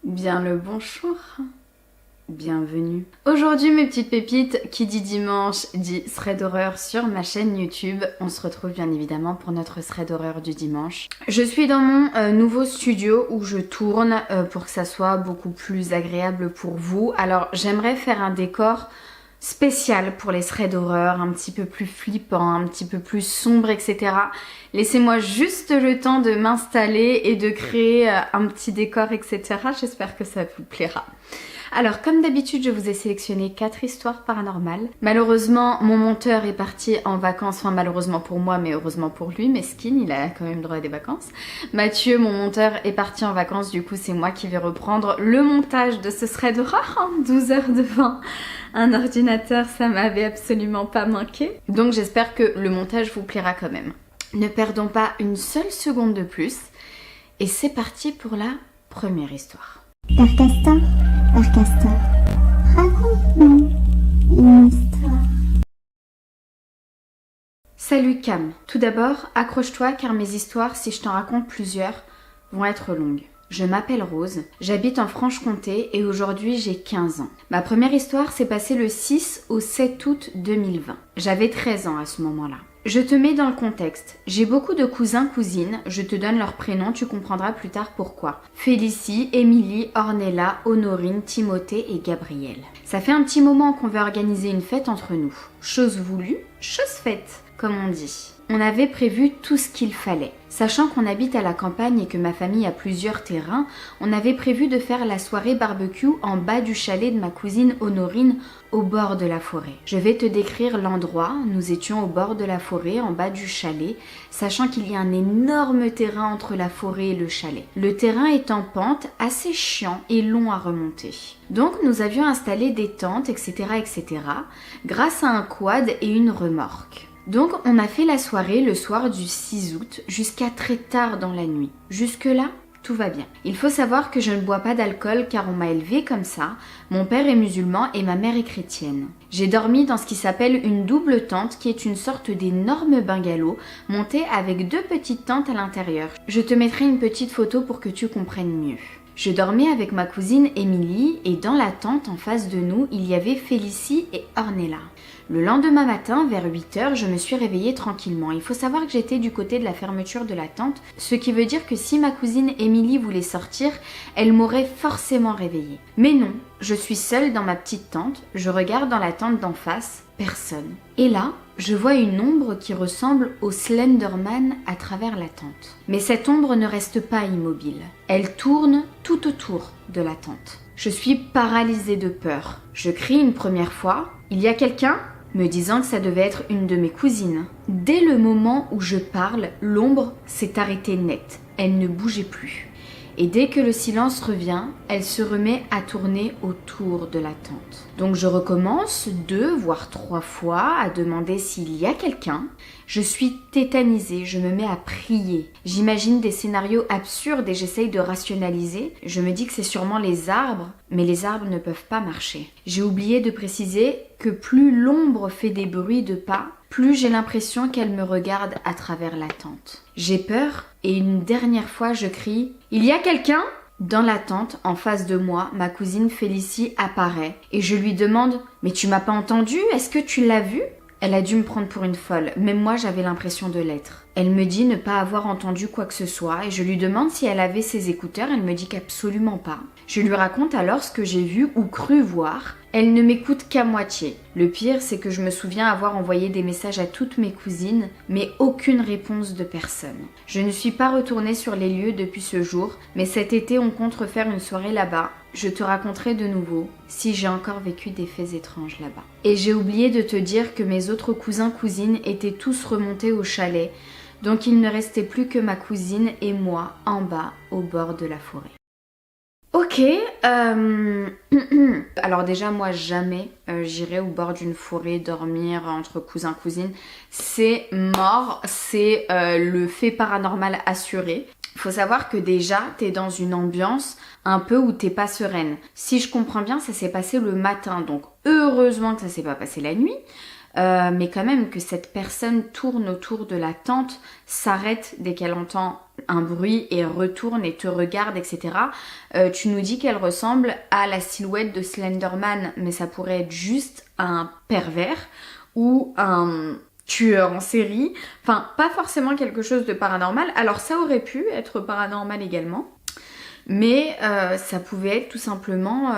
Bien le bonjour, bienvenue. Aujourd'hui mes petites pépites, qui dit dimanche dit thread d'horreur sur ma chaîne YouTube. On se retrouve bien évidemment pour notre thread d'horreur du dimanche. Je suis dans mon nouveau studio où je tourne pour que ça soit beaucoup plus agréable pour vous. Alors j'aimerais faire un décor spécial pour les threads d'horreur, un petit peu plus flippant, un petit peu plus sombre, etc. Laissez-moi juste le temps de m'installer et de créer un petit décor, etc. J'espère que ça vous plaira. Alors, comme d'habitude, je vous ai sélectionné 4 histoires paranormales. Malheureusement, mon monteur est parti en vacances. Enfin, malheureusement pour moi, mais heureusement pour lui. Mesquine, il a quand même droit à des vacances. Mathieu, mon monteur, est parti en vacances. Du coup, c'est moi qui vais reprendre le montage de ce thread d'horreur. 12 heures devant un ordinateur, ça m'avait absolument pas manqué. Donc, j'espère que le montage vous plaira quand même. Ne perdons pas une seule seconde de plus. Et c'est parti pour la première histoire. Père Castor, raconte-nous une histoire. Salut Cam. Tout d'abord, accroche-toi car mes histoires, si je t'en raconte plusieurs, vont être longues. Je m'appelle Rose, j'habite en Franche-Comté et aujourd'hui j'ai 15 ans. Ma première histoire s'est passée le 6 au 7 août 2020. J'avais 13 ans à ce moment-là. Je te mets dans le contexte. J'ai beaucoup de cousins-cousines, je te donne leurs prénoms, tu comprendras plus tard pourquoi. Félicie, Émilie, Ornella, Honorine, Timothée et Gabriel. Ça fait un petit moment qu'on veut organiser une fête entre nous. Chose voulue, chose faite, comme on dit. On avait prévu tout ce qu'il fallait. Sachant qu'on habite à la campagne et que ma famille a plusieurs terrains, on avait prévu de faire la soirée barbecue en bas du chalet de ma cousine Honorine, au bord de la forêt. Je vais te décrire l'endroit. Nous étions au bord de la forêt, en bas du chalet, sachant qu'il y a un énorme terrain entre la forêt et le chalet. Le terrain est en pente, assez chiant et long à remonter. Donc nous avions installé des tentes, etc., etc., grâce à un quad et une remorque. Donc on a fait la soirée le soir du 6 août jusqu'à très tard dans la nuit. Jusque-là, tout va bien. Il faut savoir que je ne bois pas d'alcool car on m'a élevée comme ça. Mon père est musulman et ma mère est chrétienne. J'ai dormi dans ce qui s'appelle une double tente qui est une sorte d'énorme bungalow monté avec 2 petites tentes à l'intérieur. Je te mettrai une petite photo pour que tu comprennes mieux. Je dormais avec ma cousine Émilie et dans la tente en face de nous, il y avait Félicie et Ornella. Le lendemain matin, vers 8 h, je me suis réveillée tranquillement. Il faut savoir que j'étais du côté de la fermeture de la tente, ce qui veut dire que si ma cousine Émilie voulait sortir, elle m'aurait forcément réveillée. Mais non, je suis seule dans ma petite tente, je regarde dans la tente d'en face, personne. Et là, je vois une ombre qui ressemble au Slenderman à travers la tente. Mais cette ombre ne reste pas immobile. Elle tourne tout autour de la tente. Je suis paralysée de peur. Je crie une première fois « Il y a quelqu'un ?» me disant que ça devait être une de mes cousines. Dès le moment où je parle, l'ombre s'est arrêtée net. Elle ne bougeait plus. Et dès que le silence revient, elle se remet à tourner autour de la tente. Donc je recommence 2 voire 3 fois à demander s'il y a quelqu'un. Je suis tétanisée, je me mets à prier. J'imagine des scénarios absurdes et j'essaye de rationaliser. Je me dis que c'est sûrement les arbres, mais les arbres ne peuvent pas marcher. J'ai oublié de préciser que plus l'ombre fait des bruits de pas, plus j'ai l'impression qu'elle me regarde à travers la tente. J'ai peur et une dernière fois je crie « Il y a quelqu'un ?» Dans la tente, en face de moi, ma cousine Félicie apparaît et je lui demande « Mais tu m'as pas entendu? Est-ce que tu l'as vu ?» Elle a dû me prendre pour une folle, même moi j'avais l'impression de l'être. Elle me dit ne pas avoir entendu quoi que ce soit et je lui demande si elle avait ses écouteurs, elle me dit qu'absolument pas. Je lui raconte alors ce que j'ai vu ou cru voir. Elle ne m'écoute qu'à moitié. Le pire, c'est que je me souviens avoir envoyé des messages à toutes mes cousines, mais aucune réponse de personne. Je ne suis pas retournée sur les lieux depuis ce jour, mais cet été on compte refaire une soirée là-bas. Je te raconterai de nouveau si j'ai encore vécu des faits étranges là-bas. Et j'ai oublié de te dire que mes autres cousins-cousines étaient tous remontés au chalet, donc il ne restait plus que ma cousine et moi en bas au bord de la forêt. Ok, alors déjà moi jamais j'irai au bord d'une forêt dormir entre cousins-cousines, c'est mort, c'est le fait paranormal assuré. Il faut savoir que déjà t'es dans une ambiance un peu où t'es pas sereine. Si je comprends bien, ça s'est passé le matin, donc heureusement que ça s'est pas passé la nuit. Mais quand même que cette personne tourne autour de la tente, s'arrête dès qu'elle entend un bruit et retourne et te regarde, etc. Tu nous dis qu'elle ressemble à la silhouette de Slenderman, mais ça pourrait être juste un pervers ou un tueur en série. Enfin, pas forcément quelque chose de paranormal. Alors ça aurait pu être paranormal également. Mais ça pouvait être tout simplement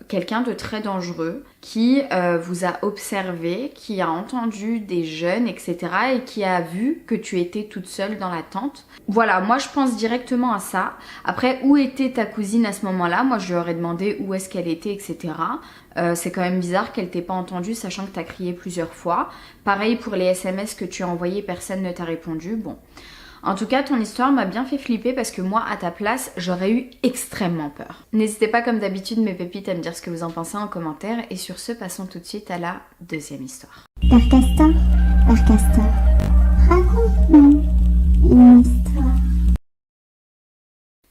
quelqu'un de très dangereux qui vous a observé, qui a entendu des jeunes, etc. et qui a vu que tu étais toute seule dans la tente. Voilà, moi je pense directement à ça. Après, où était ta cousine à ce moment-là? Moi je lui aurais demandé où est-ce qu'elle était, etc. C'est quand même bizarre qu'elle t'ait pas entendu, sachant que t'as crié plusieurs fois. Pareil pour les SMS que tu as envoyés, personne ne t'a répondu. Bon. En tout cas, ton histoire m'a bien fait flipper parce que moi, à ta place, j'aurais eu extrêmement peur. N'hésitez pas, comme d'habitude, mes pépites, à me dire ce que vous en pensez en commentaire. Et sur ce, passons tout de suite à la deuxième histoire. Père Castor, raconte-nous une histoire.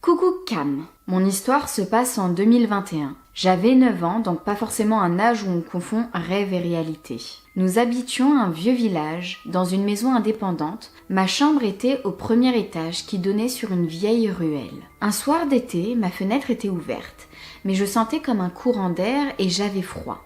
Coucou Cam, mon histoire se passe en 2021. J'avais 9 ans, donc pas forcément un âge où on confond rêve et réalité. Nous habitions un vieux village, dans une maison indépendante. Ma chambre était au premier étage qui donnait sur une vieille ruelle. Un soir d'été, ma fenêtre était ouverte, mais je sentais comme un courant d'air et j'avais froid.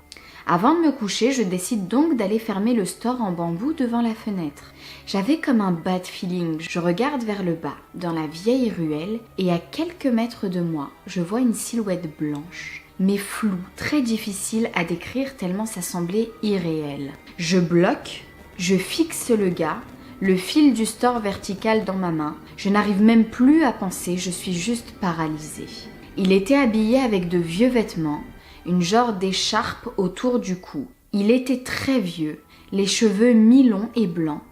Avant de me coucher, je décide donc d'aller fermer le store en bambou devant la fenêtre. J'avais comme un bad feeling. Je regarde vers le bas, dans la vieille ruelle, et à quelques mètres de moi, je vois une silhouette blanche, mais floue, très difficile à décrire tellement ça semblait irréel. Je bloque, je fixe le gars, le fil du store vertical dans ma main. Je n'arrive même plus à penser, je suis juste paralysée. Il était habillé avec de vieux vêtements, une genre d'écharpe autour du cou. Il était très vieux, les cheveux mi-longs et blancs,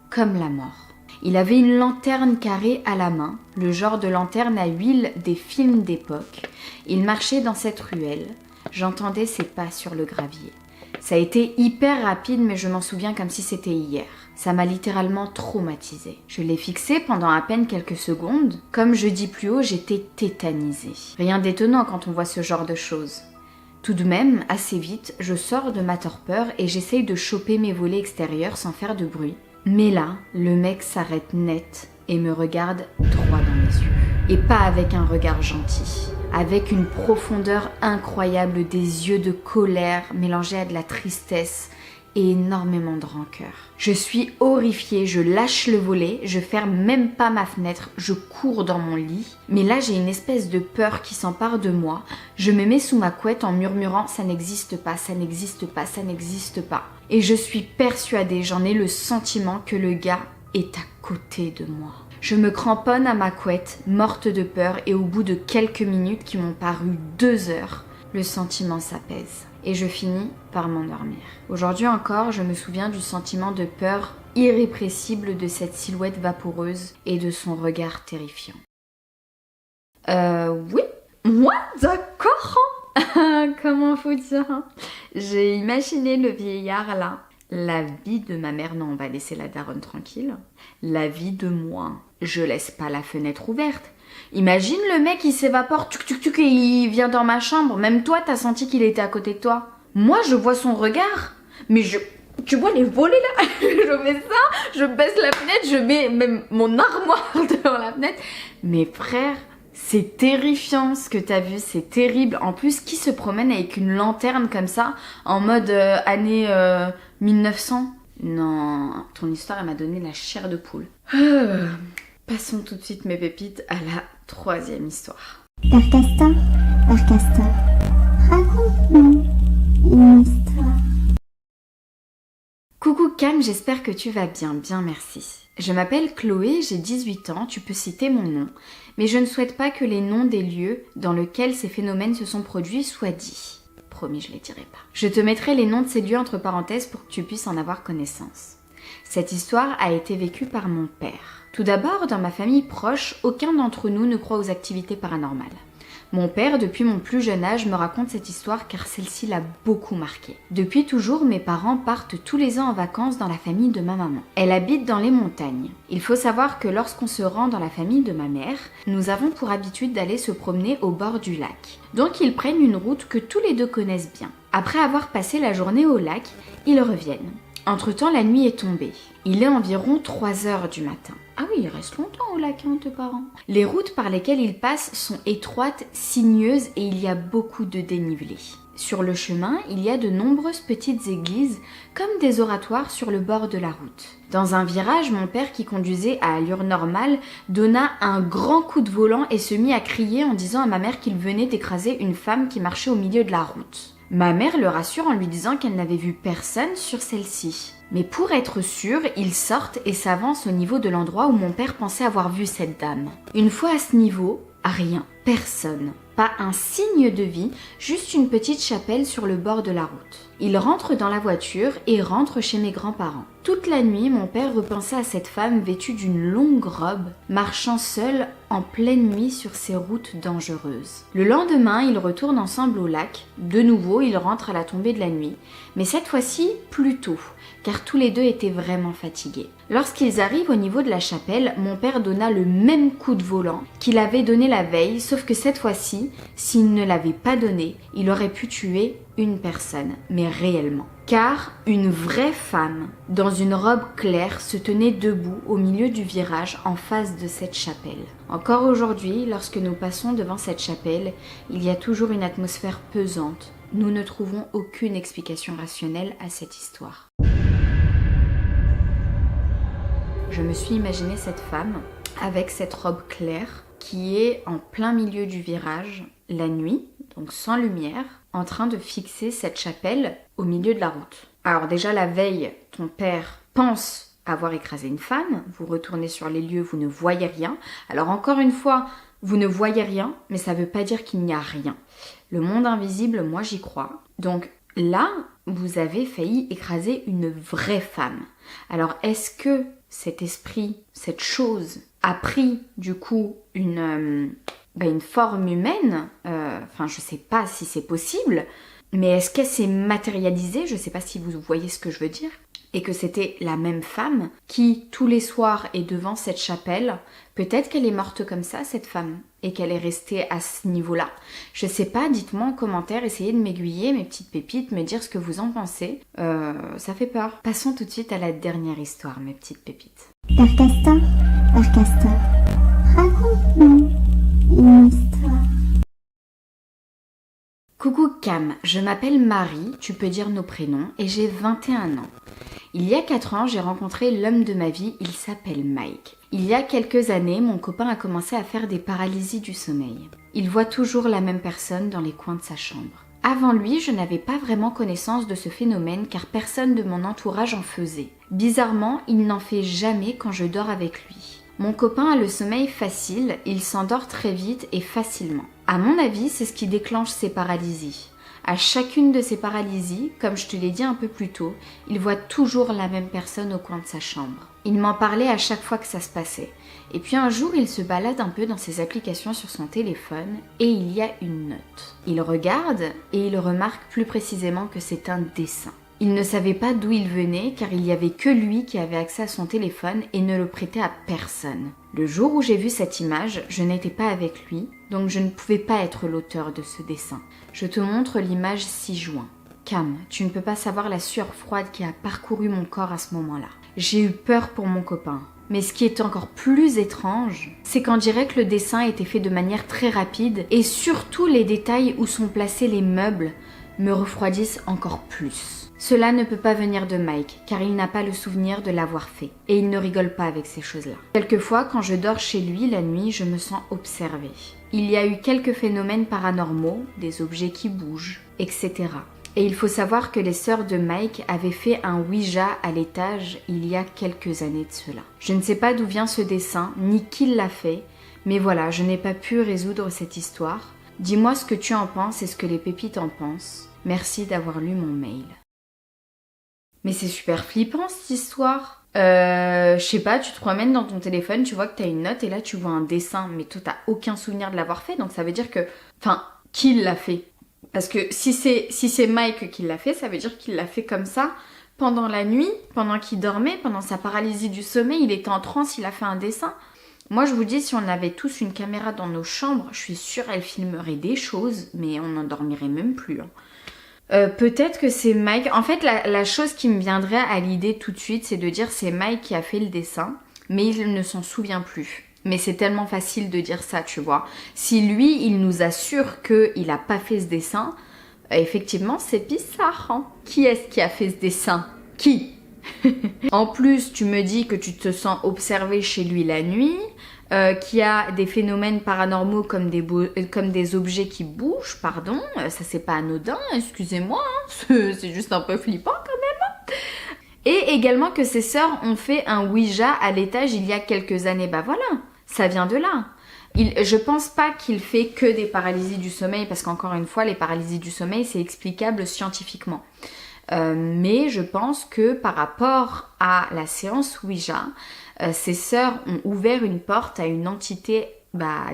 comme la mort. Il avait une lanterne carrée à la main, le genre de lanterne à huile des films d'époque. Il marchait dans cette ruelle. J'entendais ses pas sur le gravier. Ça a été hyper rapide, mais je m'en souviens comme si c'était hier. Ça m'a littéralement traumatisée. Je l'ai fixé pendant à peine quelques secondes. Comme je dis plus haut, j'étais tétanisée. Rien d'étonnant quand on voit ce genre de choses. Tout de même, assez vite, je sors de ma torpeur et j'essaye de choper mes volets extérieurs sans faire de bruit. Mais là, le mec s'arrête net et me regarde droit dans les yeux. Et pas avec un regard gentil, avec une profondeur incroyable, des yeux de colère mélangés à de la tristesse et énormément de rancœur. Je suis horrifiée, je lâche le volet, je ferme même pas ma fenêtre, je cours dans mon lit. Mais là, j'ai une espèce de peur qui s'empare de moi. Je me mets sous ma couette en murmurant « ça n'existe pas, ça n'existe pas, ça n'existe pas ». Et je suis persuadée, j'en ai le sentiment que le gars est à côté de moi. Je me cramponne à ma couette, morte de peur, et au bout de quelques minutes qui m'ont paru 2 heures, le sentiment s'apaise. Et je finis par m'endormir. Aujourd'hui encore, je me souviens du sentiment de peur irrépressible de cette silhouette vaporeuse et de son regard terrifiant. Oui, moi d'accord. Comment faut dire? J'ai imaginé le vieillard là. La vie de ma mère, non, on va laisser la daronne tranquille. La vie de moi, je laisse pas la fenêtre ouverte. Imagine le mec, il s'évapore, tuc tuc tuc, et il vient dans ma chambre. Même toi, t'as senti qu'il était à côté de toi. Moi, je vois son regard, mais tu vois les volets là. Je fais ça, je baisse la fenêtre, je mets même mon armoire devant la fenêtre. Mais frère, c'est terrifiant ce que t'as vu, c'est terrible. En plus, qui se promène avec une lanterne comme ça, en mode année 1900? Non, ton histoire, elle m'a donné la chair de poule. Passons tout de suite, mes pépites, à la troisième histoire. Père Castor, raconte-nous une histoire. Coucou Cam, j'espère que tu vas bien, bien merci. Je m'appelle Chloé, j'ai 18 ans, tu peux citer mon nom, mais je ne souhaite pas que les noms des lieux dans lesquels ces phénomènes se sont produits soient dits. Promis, je les dirai pas. Je te mettrai les noms de ces lieux entre parenthèses pour que tu puisses en avoir connaissance. Cette histoire a été vécue par mon père. Tout d'abord, dans ma famille proche, aucun d'entre nous ne croit aux activités paranormales. Mon père, depuis mon plus jeune âge, me raconte cette histoire car celle-ci l'a beaucoup marqué. Depuis toujours, mes parents partent tous les ans en vacances dans la famille de ma maman. Elle habite dans les montagnes. Il faut savoir que lorsqu'on se rend dans la famille de ma mère, nous avons pour habitude d'aller se promener au bord du lac. Donc ils prennent une route que tous les deux connaissent bien. Après avoir passé la journée au lac, ils reviennent. Entre-temps, la nuit est tombée. Il est environ 3 heures du matin. Ah oui, il reste longtemps au lac, hein, tes parents. Les routes par lesquelles il passe sont étroites, sinueuses et il y a beaucoup de dénivelé. Sur le chemin, il y a de nombreuses petites églises, comme des oratoires sur le bord de la route. Dans un virage, mon père, qui conduisait à allure normale, donna un grand coup de volant et se mit à crier en disant à ma mère qu'il venait d'écraser une femme qui marchait au milieu de la route. Ma mère le rassure en lui disant qu'elle n'avait vu personne sur celle-ci. Mais pour être sûre, ils sortent et s'avancent au niveau de l'endroit où mon père pensait avoir vu cette dame. Une fois à ce niveau, rien, personne. Pas un signe de vie, juste une petite chapelle sur le bord de la route. Il rentre dans la voiture et rentre chez mes grands-parents. Toute la nuit, mon père repensait à cette femme vêtue d'une longue robe, marchant seule en pleine nuit sur ces routes dangereuses. Le lendemain, ils retournent ensemble au lac. De nouveau, ils rentrent à la tombée de la nuit, mais cette fois-ci plus tôt, car tous les deux étaient vraiment fatigués. Lorsqu'ils arrivent au niveau de la chapelle, mon père donna le même coup de volant qu'il avait donné la veille, sauf que cette fois-ci, s'il ne l'avait pas donné, il aurait pu tuer une personne, mais réellement. Car une vraie femme, dans une robe claire, se tenait debout au milieu du virage en face de cette chapelle. Encore aujourd'hui, lorsque nous passons devant cette chapelle, il y a toujours une atmosphère pesante. Nous ne trouvons aucune explication rationnelle à cette histoire. Je me suis imaginé cette femme avec cette robe claire qui est en plein milieu du virage la nuit, donc sans lumière, en train de fixer cette chapelle au milieu de la route. Alors déjà la veille, ton père pense avoir écrasé une femme, vous retournez sur les lieux, vous ne voyez rien. Alors encore une fois, vous ne voyez rien, mais ça ne veut pas dire qu'il n'y a rien. Le monde invisible, moi j'y crois. Donc là, vous avez failli écraser une vraie femme. Alors est-ce que cet esprit, cette chose, a pris du coup une forme humaine, je sais pas si c'est possible, mais est-ce qu'elle s'est matérialisée, je sais pas si vous voyez ce que je veux dire, et que c'était la même femme qui tous les soirs est devant cette chapelle, peut-être qu'elle est morte comme ça cette femme, et qu'elle est restée à ce niveau-là. Je sais pas, dites-moi en commentaire, essayez de m'aiguiller mes petites pépites, me dire ce que vous en pensez, ça fait peur. Passons tout de suite à la dernière histoire mes petites pépites. Père Castor, raconte-nous une histoire. Coucou Cam, je m'appelle Marie, tu peux dire nos prénoms, et j'ai 21 ans. Il y a 4 ans, j'ai rencontré l'homme de ma vie, il s'appelle Mike. Il y a quelques années, mon copain a commencé à faire des paralysies du sommeil. Il voit toujours la même personne dans les coins de sa chambre. Avant lui, je n'avais pas vraiment connaissance de ce phénomène car personne de mon entourage en faisait. Bizarrement, il n'en fait jamais quand je dors avec lui. Mon copain a le sommeil facile, il s'endort très vite et facilement. À mon avis, c'est ce qui déclenche ces paralysies. À chacune de ces paralysies, comme je te l'ai dit un peu plus tôt, il voit toujours la même personne au coin de sa chambre. Il m'en parlait à chaque fois que ça se passait. Et puis un jour, il se balade un peu dans ses applications sur son téléphone et il y a une note. Il regarde et il remarque plus précisément que c'est un dessin. Il ne savait pas d'où il venait car il n'y avait que lui qui avait accès à son téléphone et ne le prêtait à personne. Le jour où j'ai vu cette image, je n'étais pas avec lui, donc je ne pouvais pas être l'auteur de ce dessin. Je te montre l'image 6 juin. Cam, tu ne peux pas savoir la sueur froide qui a parcouru mon corps à ce moment-là. J'ai eu peur pour mon copain. Mais ce qui est encore plus étrange, c'est qu'on dirait que le dessin a été fait de manière très rapide et surtout les détails où sont placés les meubles me refroidissent encore plus. Cela ne peut pas venir de Mike, car il n'a pas le souvenir de l'avoir fait. Et il ne rigole pas avec ces choses-là. Quelquefois, quand je dors chez lui la nuit, je me sens observée. Il y a eu quelques phénomènes paranormaux, des objets qui bougent, etc. Et il faut savoir que les sœurs de Mike avaient fait un Ouija à l'étage il y a quelques années de cela. Je ne sais pas d'où vient ce dessin, ni qui l'a fait, mais voilà, je n'ai pas pu résoudre cette histoire. Dis-moi ce que tu en penses et ce que les pépites en pensent. Merci d'avoir lu mon mail. Mais c'est super flippant cette histoire. Je sais pas, tu te promènes dans ton téléphone, tu vois que t'as une note et là tu vois un dessin, mais toi t'as aucun souvenir de l'avoir fait, donc ça veut dire que... Enfin, qui l'a fait? Parce que si c'est Mike qui l'a fait, ça veut dire qu'il l'a fait comme ça, pendant la nuit, pendant qu'il dormait, pendant sa paralysie du sommeil, il était en transe, il a fait un dessin. Moi je vous dis, si on avait tous une caméra dans nos chambres, je suis sûre elle filmerait des choses, mais on n'en dormirait même plus. Peut-être que c'est Mike. En fait, la chose qui me viendrait à l'idée tout de suite, c'est de dire c'est Mike qui a fait le dessin, mais il ne s'en souvient plus. Mais c'est tellement facile de dire ça, tu vois. Si lui, il nous assure qu'il n'a pas fait ce dessin, effectivement, c'est bizarre. Hein. Qui est-ce qui a fait ce dessin? Qui? En plus, tu me dis que tu te sens observé chez lui la nuit, qu'il y a des phénomènes paranormaux comme des objets qui bougent, pardon. Ça, c'est pas anodin, excusez-moi. Hein. C'est juste un peu flippant quand même. Et également que ses sœurs ont fait un Ouija à l'étage il y a quelques années. Bah voilà, ça vient de là. Je pense pas qu'il fait que des paralysies du sommeil, parce qu'encore une fois, les paralysies du sommeil, c'est explicable scientifiquement. Mais je pense que par rapport à la séance Ouija, ses sœurs ont ouvert une porte à une entité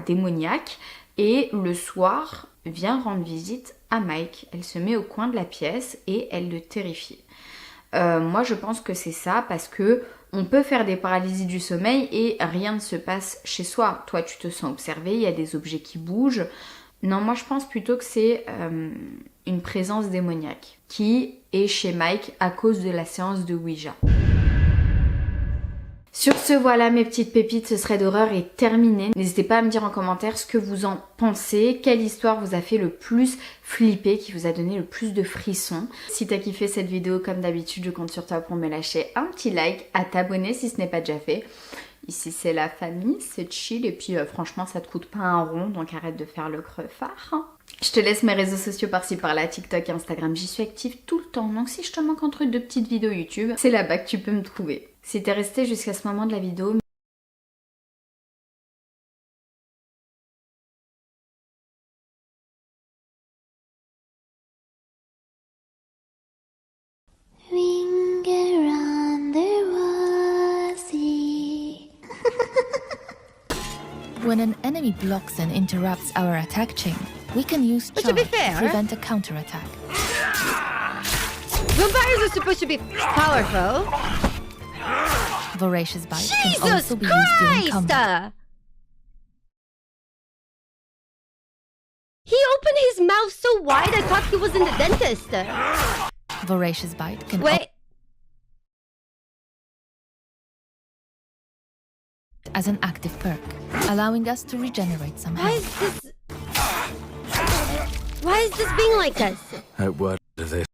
démoniaque et le soir vient rendre visite à Mike. Elle se met au coin de la pièce et elle le terrifie. Moi je pense que c'est ça parce que on peut faire des paralysies du sommeil et rien ne se passe chez soi. Toi tu te sens observé, il y a des objets qui bougent. Non, moi je pense plutôt que c'est une présence démoniaque qui est chez Mike à cause de la séance de Ouija. Sur ce, voilà mes petites pépites, ce serait d'horreur est terminé. N'hésitez pas à me dire en commentaire ce que vous en pensez, quelle histoire vous a fait le plus flipper, qui vous a donné le plus de frissons. Si t'as kiffé cette vidéo, comme d'habitude, je compte sur toi pour me lâcher un petit like, à t'abonner si ce n'est pas déjà fait. Ici c'est la famille, c'est chill et puis franchement ça te coûte pas un rond, donc arrête de faire le crevard. Je te laisse mes réseaux sociaux par-ci par-là, TikTok et Instagram, j'y suis active tout le temps, donc si je te manque entre deux petites vidéos YouTube, c'est là-bas que tu peux me trouver. Si t'es resté jusqu'à ce moment de la vidéo, Ring around the rosy. When an enemy blocks and interrupts our attack chain, we can use But charm to be fair- prevent a counterattack. Vampires are supposed to be powerful. Voracious Bite can Jesus also be used during Christ! combat. He opened his mouth so wide I thought he was in the dentist. Voracious Bite can Wait, as an active perk, allowing us to regenerate some why health. is this... Why is this being like this? What is this?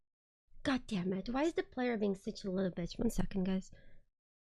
God damn it, why is the player being such a little bitch? 1 second, guys.